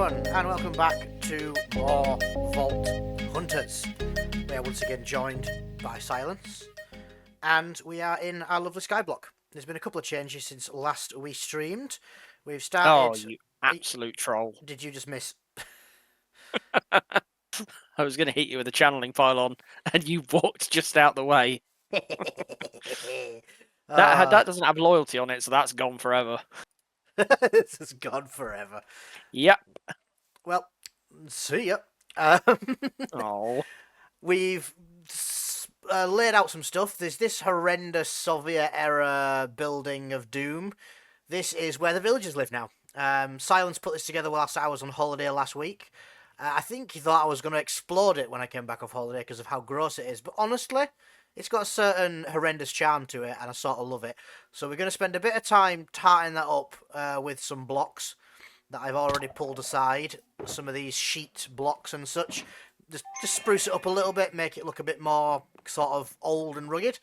everyone, and welcome back to more Vault Hunters. We are once again joined by Silence, and we are in our lovely skyblock. There's been a couple of changes since last we streamed. We've started... Oh, you absolute troll. Did you just miss? I was going to hit you with a channeling pylon, and you walked just out the way. That doesn't have loyalty on it, so that's gone forever. This is gone forever. Yep. Well, see ya. Oh. We've laid out some stuff. There's this horrendous Soviet-era building of doom. This is where the villagers live now. Silence put this together whilst I was on holiday last week. I think he thought I was going to explode it when I came back off holiday because of how gross it is. But honestly, it's got a certain horrendous charm to it, and I sort of love it. So we're going to spend a bit of time tarting that up with some blocks that I've already pulled aside. Some of these sheet blocks and such. Just spruce it up a little bit, make it look a bit more sort of old and rugged.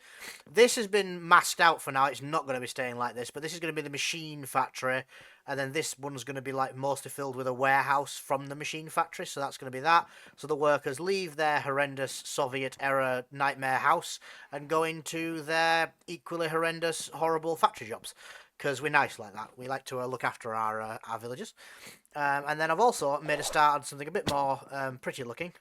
This has been masked out for now. It's not going to be staying like this, but this is going to be the machine factory, and then this one's going to be like mostly filled with a warehouse from the machine factory, so that's going to be that. So the workers leave their horrendous Soviet-era nightmare house and go into their equally horrendous, horrible factory jobs. Because we're nice like that. We like to look after our villagers. And then I've also made a start on something a bit more pretty looking,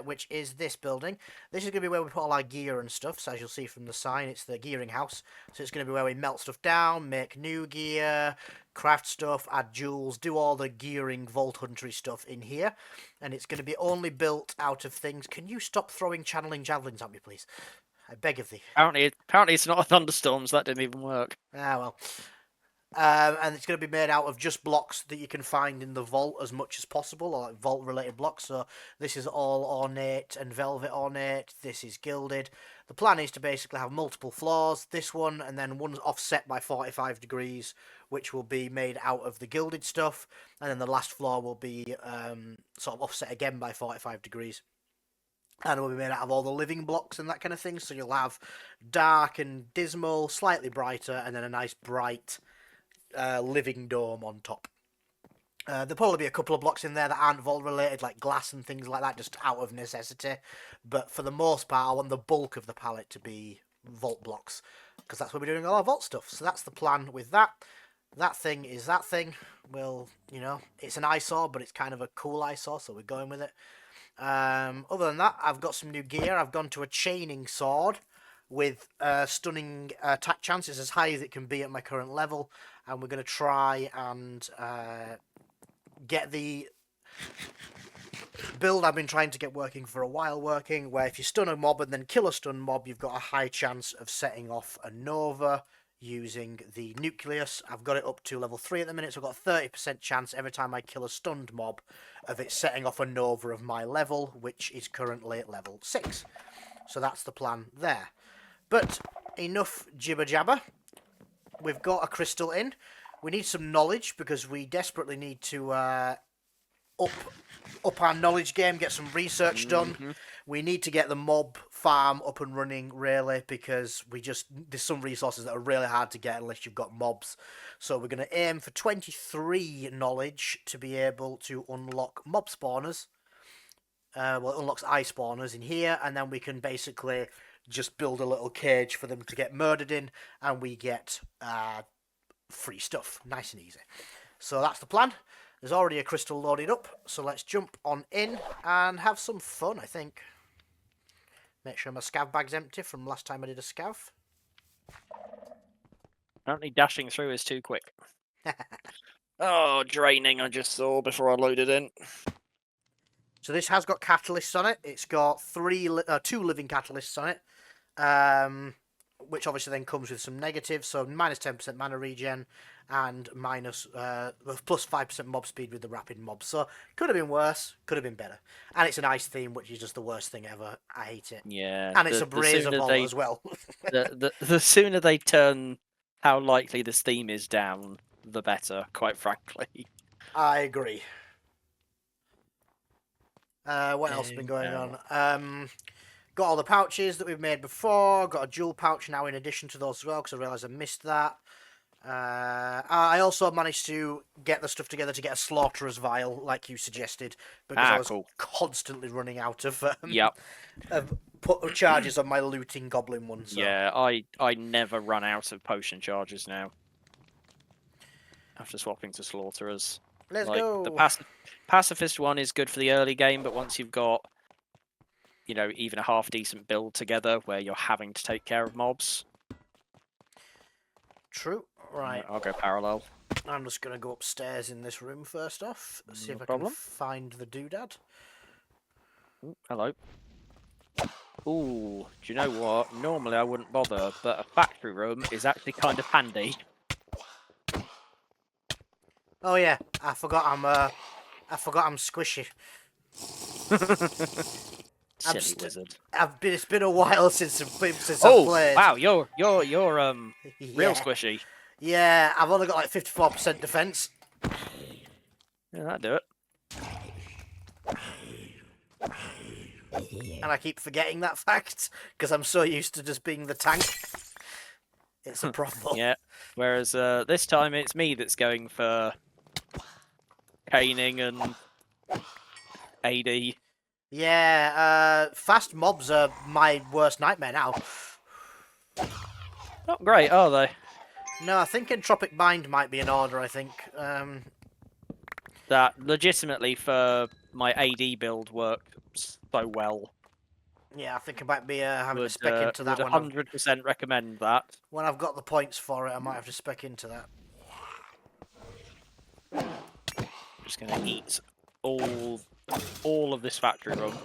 which is this building. This is going to be where we put all our gear and stuff. So as you'll see from the sign, it's the gearing house. So it's going to be where we melt stuff down, make new gear, craft stuff, add jewels, do all the gearing Vault Huntery stuff in here. And it's going to be only built out of things. Can you stop throwing channeling javelins at me, please? I beg of thee. Apparently it's not a thunderstorm, so that didn't even work. Ah, well. And it's going to be made out of just blocks that you can find in the vault as much as possible, or like vault-related blocks. So this is all ornate and velvet ornate. This is gilded. The plan is to basically have multiple floors. This one, and then one's offset by 45 degrees, which will be made out of the gilded stuff. And then the last floor will be sort of offset again by 45 degrees. And it will be made out of all the living blocks and that kind of thing. So you'll have dark and dismal, slightly brighter, and then a nice bright living dome on top. There'll probably be a couple of blocks in there that aren't vault related, like glass and things like that, just out of necessity. But for the most part, I want the bulk of the palette to be vault blocks, because that's where we're doing all our vault stuff. So that's the plan with that. That thing is that thing. Well, you know, it's an eyesore, but it's kind of a cool eyesore, so we're going with it. Other than that, I've got some new gear. I've gone to a chaining sword with stunning attack chances as high as it can be at my current level, and we're going to try and get the build I've been trying to get working for a while working, where if you stun a mob and then kill a stun mob, you've got a high chance of setting off a nova using the nucleus. I've got it up to level 3 at the minute, so I've got a 30% chance every time I kill a stunned mob of it setting off a nova of my level, which is currently at level 6. So that's the plan there. But enough jibber jabber. We've got a crystal in. We need some knowledge because we desperately need to up our knowledge game, get some research done. Mm-hmm. We need to get the mob farm up and running, really, because there's some resources that are really hard to get unless you've got mobs. So we're going to aim for 23 knowledge to be able to unlock mob spawners. Well, it unlocks eye spawners in here, and then we can basically just build a little cage for them to get murdered in, and we get free stuff. Nice and easy. So that's the plan. There's already a crystal loaded up, so let's jump on in and have some fun, I think. Make sure my scav bag's empty from last time I did a scav. Apparently dashing through is too quick. Oh, draining, I just saw before I loaded in. So this has got catalysts on it. It's got 2 living catalysts on it, which obviously then comes with some negatives. So minus 10% mana regen and minus plus 5% mob speed with the rapid mobs. So could have been worse, could have been better. And it's an ice theme, which is just the worst thing ever. I hate it. Yeah. And it's a brazier ball as well. the sooner they turn how likely this theme is down, the better, quite frankly. I agree. What else has been going on? Got all the pouches that we've made before. Got a jewel pouch now in addition to those as well, because I realised I missed that. I also managed to get the stuff together to get a slaughterer's vial, like you suggested, because I was Cool. constantly running out Yep. of charges on my looting goblin one. So Yeah, I never run out of potion charges now after swapping to slaughterers. let's Like the go. pacifist one is good for the early game, but once you've got, you know, even a half decent build together where you're having to take care of mobs. True. Right. I'll go parallel. I'm just gonna go upstairs in this room first off. See No if I can problem. find the doodad. Ooh, hello. Ooh, do you know what? Normally I wouldn't bother, but a factory room is actually kind of handy. Oh yeah, I forgot I'm squishy. Silly wizard. It's been a while since I've Oh played. wow, you're real Yeah. squishy. Yeah, I've only got like 54% defense. Yeah, that'd do it. And I keep forgetting that fact because I'm so used to just being the tank. It's a problem. Yeah. Whereas this time it's me that's going for caning and AD. Yeah, fast mobs are my worst nightmare now. Not great, are they? No, I think Entropic Bind might be in order, I think. That legitimately for my AD build worked so well. Yeah, I think I might be having to Would spec into that would 100% recommend that. when I've got the points for it. I might have to spec into that. Just gonna eat all of this factory room.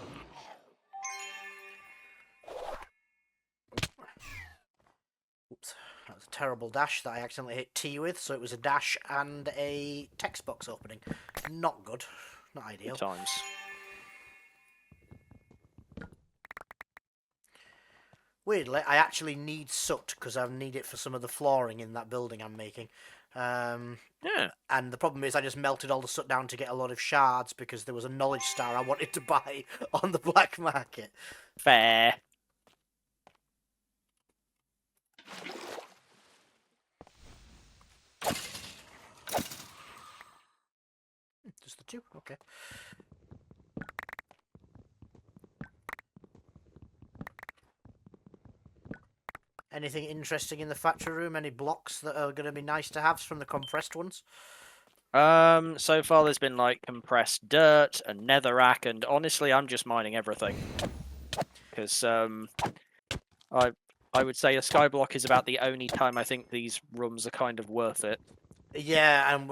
Oops, that was a terrible dash that I accidentally hit T with, so it was a dash and a text box opening. Not good. Not ideal. Good times. Weirdly, I actually need soot because I need it for some of the flooring in that building I'm making. Yeah. And the problem is I just melted all the soot down to get a lot of shards because there was a knowledge star I wanted to buy on the black market. Fair. Just the two? Okay. Anything interesting in the factory room? Any blocks that are going to be nice to have from the compressed ones? So far there's been like compressed dirt and netherrack, and honestly, I'm just mining everything because I would say a skyblock is about the only time I think these rooms are kind of worth it. Yeah, and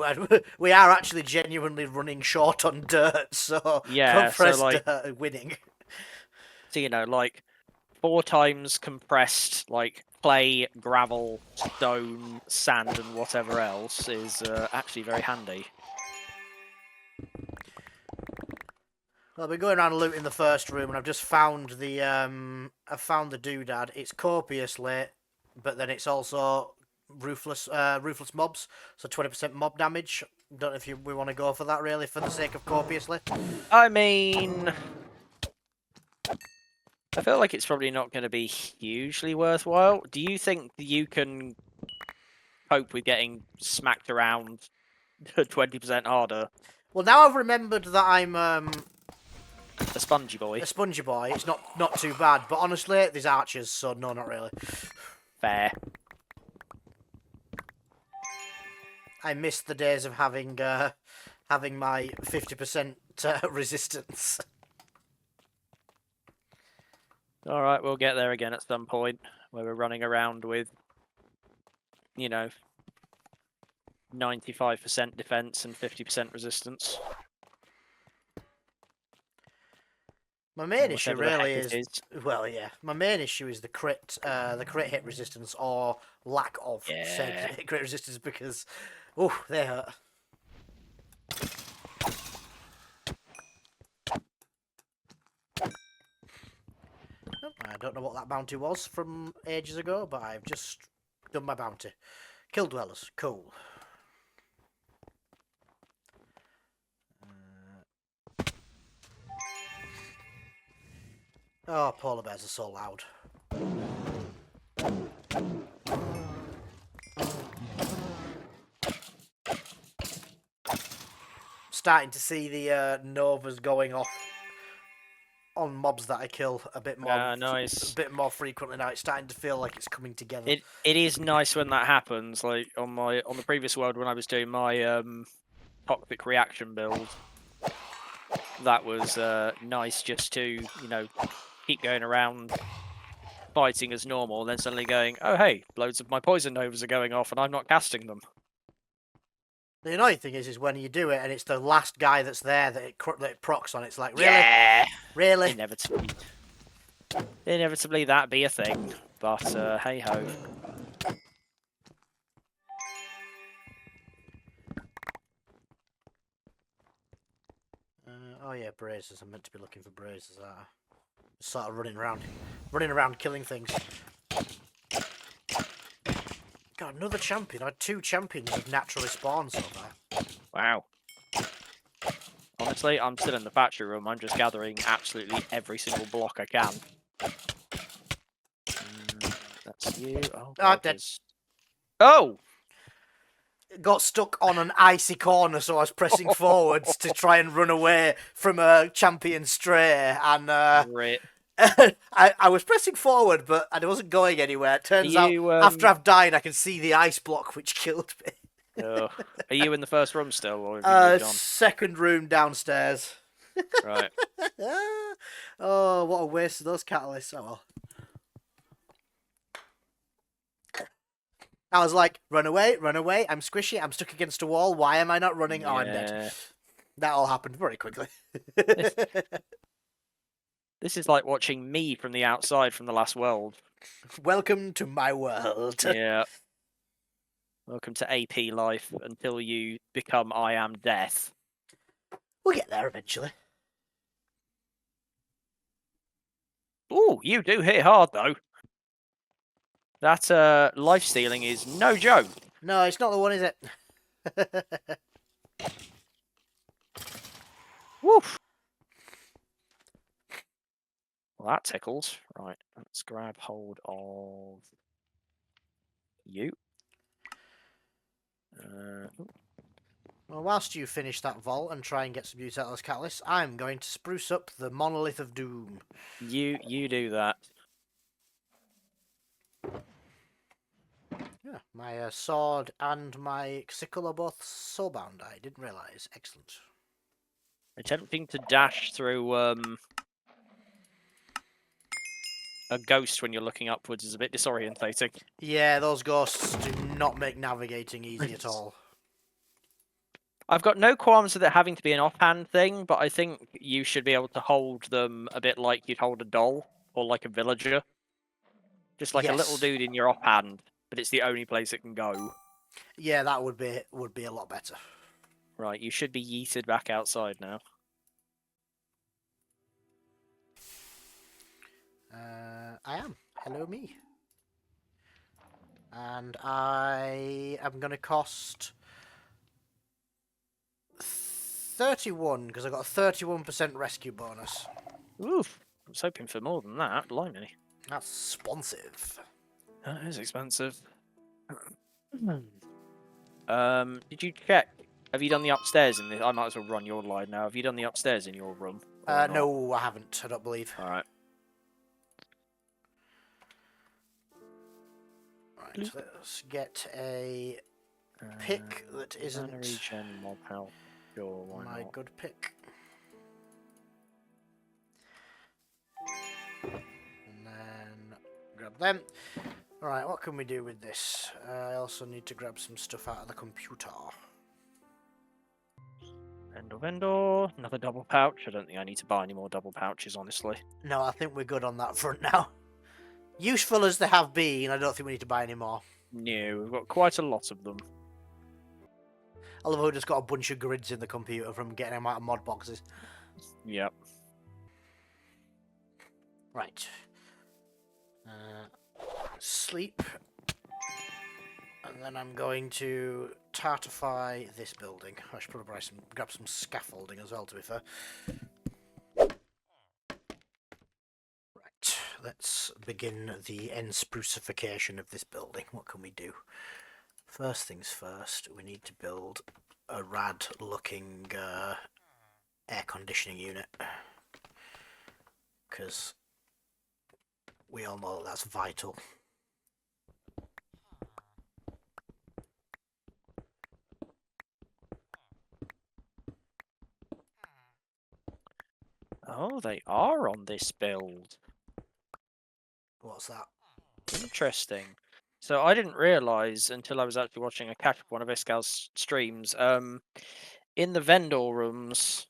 we are actually genuinely running short on dirt, so Yeah, compressed so like, dirt are winning. so you know, like 4 times compressed like clay, gravel, stone, sand, and whatever else is actually very handy. Well, I've been going around looting the first room, and I've just found the I've found the doodad. It's copiously, but then it's also ruthless mobs, so 20% mob damage. Don't know if we want to go for that really, for the sake of copiously. I mean, I feel like it's probably not going to be hugely worthwhile. Do you think you can cope with getting smacked around 20% harder? Well, now I've remembered that I'm A spongy boy. a spongy boy. It's not too bad, but honestly, there's archers, so no, not really. Fair. I miss the days of having my 50% resistance. Alright, we'll get there again at some point, where we're running around with, you know, 95% defense and 50% resistance. My main issue Whatever the heck really it is, well, yeah. My main issue is the crit hit resistance or lack of said Yeah. crit resistance because, oh, they hurt. Oh, I don't know what that bounty was from ages ago, but I've just done my bounty. Kill dwellers, cool. Oh, polar bears are so loud. starting to see the novas going off on mobs that I kill a bit more, Nice. frequently now. It's starting to feel like it's coming together. It is nice when that happens. Like on the previous world when I was doing my toxic reaction build, that was nice just to keep going around fighting as normal, and then suddenly going, oh hey, loads of my poison novas are going off, and I'm not casting them. The annoying thing is when you do it and it's the last guy that's there that it procs on. It's like, really, Yeah, really. Inevitably that be a thing, but hey ho. Oh yeah, brazes. I'm meant to be looking for brazes. Sort of running around killing things. God, another champion. I had 2 champions of naturally spawned so far. Wow. Honestly, I'm still in the factory room. I'm just gathering absolutely every single block I can. That's you. Oh, God, Dead. Oh! Got stuck on an icy corner, so I was pressing forwards to try and run away from a champion stray, and Rip. I was pressing forward, but I wasn't going anywhere. It turns out, after I've died, I can see the ice block, which killed me. Are you in the first room still, or have you moved on? Second room downstairs. Right. Oh, what a waste of those catalysts. Oh well. I was like, run away, I'm squishy, I'm stuck against a wall, why am I not running? Yeah. Oh, I'm dead. That all happened very quickly. This is like watching me from the outside from the last world. Welcome to my world. Yeah. Welcome to AP life until you become I am death. We'll get there eventually. Ooh, you do hit hard though. That life stealing is no joke. No, it's not the one, is it? Woof. Well, that tickles. Right, let's grab hold of you. Well, whilst you finish that vault and try and get some use out of those catalysts, I'm going to spruce up the Monolith of Doom. You do that. Yeah, my sword and my sickle are both soulbound. I didn't realise. Excellent. Attempting to dash through a ghost when you're looking upwards is a bit disorientating. Yeah, those ghosts do not make navigating easy at all. I've got no qualms with it having to be an offhand thing, but I think you should be able to hold them a bit like you'd hold a doll or like a villager. Just like a little dude in your offhand, but it's the only place it can go. Yeah, that would be a lot better. Right, you should be yeeted back outside now. I am. Hello, me. And I am going to cost 31 because I got a 31% rescue bonus. Oof, I was hoping for more than that. Blimey. That's expensive. That is expensive. Did you check? Have you done the upstairs in the? I might as well run your line now. Have you done the upstairs in your room? No, I haven't. I don't believe. All right. Right, let's get a pick that isn't my good pick. And then grab them. Alright, what can we do with this? I also need to grab some stuff out of the computer. Vendor. Another double pouch. I don't think I need to buy any more double pouches, honestly. No, I think we're good on that front now. Useful as they have been, I don't think we need to buy any more. No, we've got quite a lot of them. I love how we just got a bunch of grids in the computer from getting them out of mod boxes. Yep. Right. Sleep. And then I'm going to tartify this building. I should probably grab some scaffolding as well, to be fair. Right, let's begin the ensprucification of this building. What can we do? First things first, we need to build a rad looking air conditioning unit, because we all know that's vital. Oh, they are on this build. What's that? Interesting. So I didn't realise until I was actually watching a catch up one of Iscal's streams. In the vendor rooms,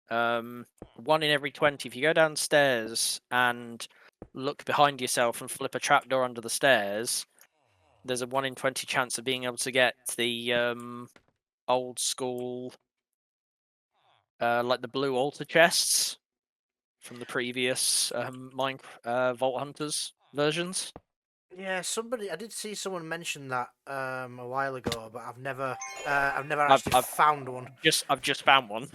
1 in every 20, if you go downstairs and look behind yourself and flip a trapdoor under the stairs, there's a 1 in 20 chance of being able to get the old school, like the blue altar chests from the previous Vault Hunters versions. Yeah, I did see someone mention that a while ago, but I've never I've, actually I've found one. I've just found one.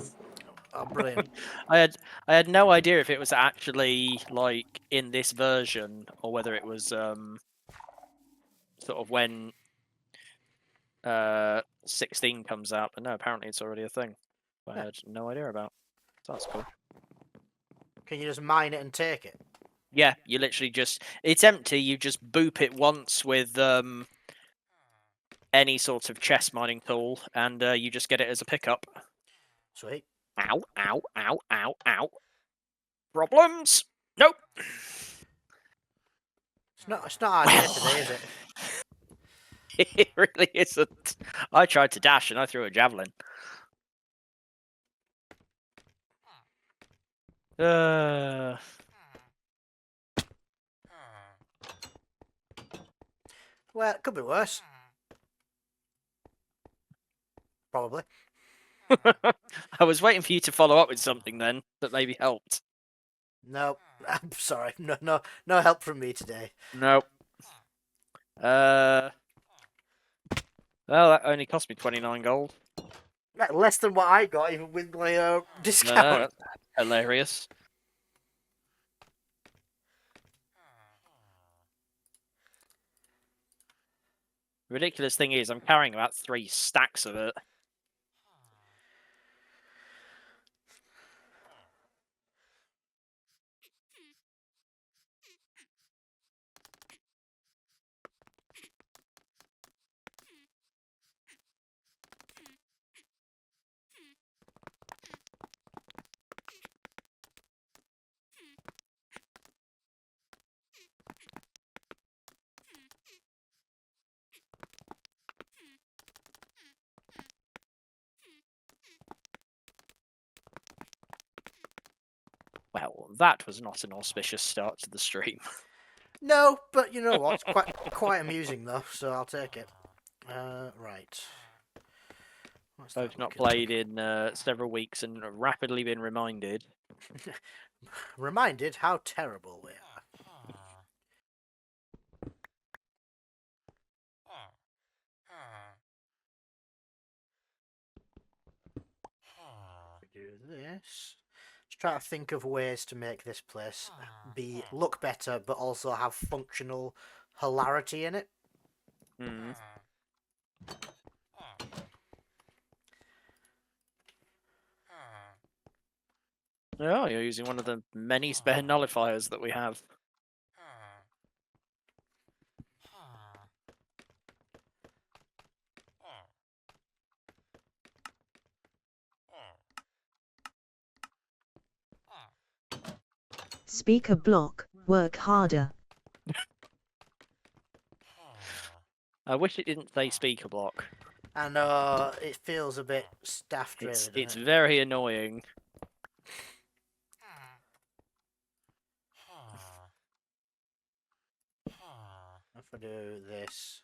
Oh, brilliant! I had no idea if it was actually like in this version or whether it was sort of when 16 comes out, but no, apparently it's already a thing. I Yeah. had no idea about. So that's cool. Can you just mine it and take it? Yeah, you literally just it's empty. You just boop it once with any sort of chest mining tool, and you just get it as a pickup. Sweet. Ow! Ow! Ow! Ow! Ow! Problems? Nope. It's not our day today, is it? It really isn't. I tried to dash and I threw a javelin. Uh, Well, it could be worse. Probably. I was waiting for you to follow up with something then that maybe helped. No, I'm sorry. No help from me today. Nope. Well, that only cost me 29 gold. Less than what I got, even with my No, discount. that's hilarious. Ridiculous thing is, I'm carrying about 3 stacks of it. Well, that was not an auspicious start to the stream. No, but you know what? It's quite amusing though, so I'll take it. Right. What's that Both not looking like? played in several weeks and rapidly been reminded. Reminded how terrible we are. We do this. Just try to think of ways to make this place look better, but also have functional hilarity in it. Hmm. Oh, you're using one of the many spare nullifiers that we have. Speaker block, work harder. I wish it didn't say speaker block. And it feels a bit staffed, really, doesn't It's it? very annoying. If I do this.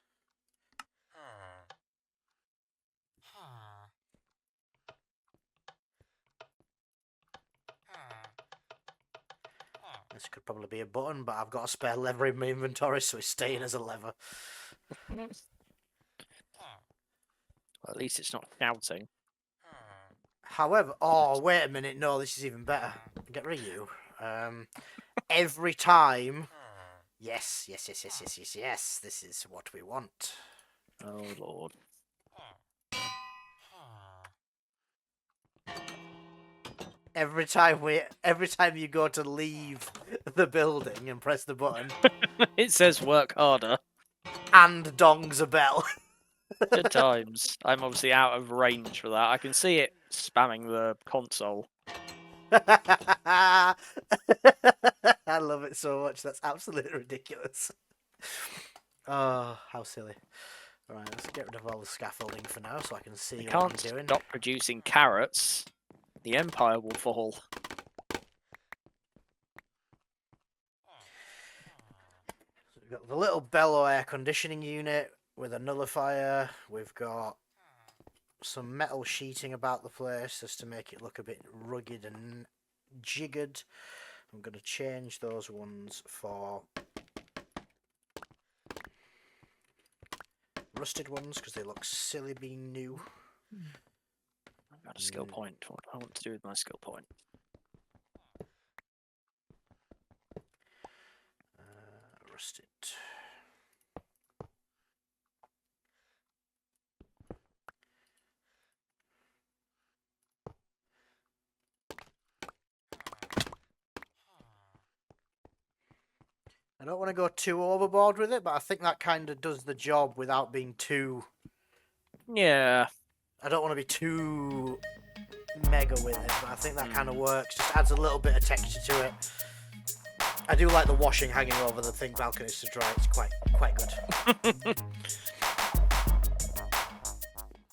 This could probably be a button, but I've got a spare lever in my inventory, so it's staying as a lever. Well, at least it's not shouting. However, oh, wait a minute, no, this is even better. Get rid of you. Every time... Yes, this is what we want. Oh, Lord. every time you go to leave the building and press the button, It says work harder. and dongs a bell. Good times. I'm obviously out of range for that. I can see it spamming the console. I love it so much. That's absolutely ridiculous. Oh, how silly. Alright, let's get rid of all the scaffolding for now so I can see They what I'm can't doing. stop producing carrots. The Empire will fall. So we've got the little bellow air conditioning unit with a nullifier. We've got some metal sheeting about the place just to make it look a bit rugged and jiggered. I'm going to change those ones for rusted ones because they look silly being new. I've got a skill point. What do I want to do with my skill point? Rusted. I don't want to go too overboard with it, but I think that kind of does the job without being too... Yeah. I don't want to be too mega with it, but I think that kind of works. Just adds a little bit of texture to it. I do like the washing hanging over the thing balconies to dry. It's quite good.